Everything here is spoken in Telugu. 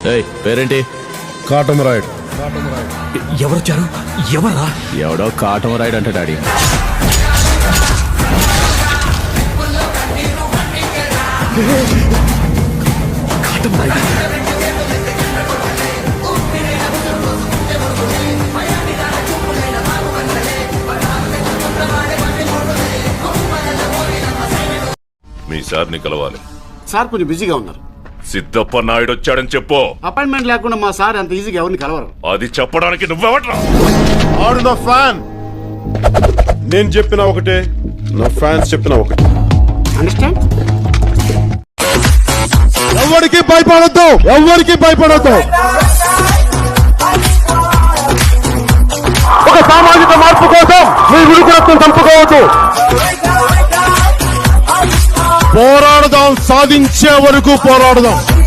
పేరేంటి? కాటమరాయుడు. ఎవరొచ్చారు? ఎవరా? ఎవడో కాటమరాయుడు అంటే డాడీ. కాటమరాయుడు. మీ సార్ని కలవాలి. సార్ కొంచెం బిజీగా ఉన్నారు. సిద్ధప్ప నాయుడు వచ్చాడని చెప్పు. అపాయింట్మెంట్ లేకుండా మా సార్ అంత ఈజీగా ఎవరిని కలవరు. అది చెప్పడానికి నువ్వెవట్రా? ఆడు నా ఫ్యాన్. నేను చెప్పిన ఒకటే, నా ఫ్యాన్స్ చెప్పిన ఒకటే. అండర్స్టాండ్? ఎవరికి భయపడద్దు, ఎవరికి భయపడద్దు. ఒక సామాజిక మార్పు కోసం మీ విడుదలను చంపుకోవద్దు. పోరాడదాం, సాధించే వరకు పోరాడదాం.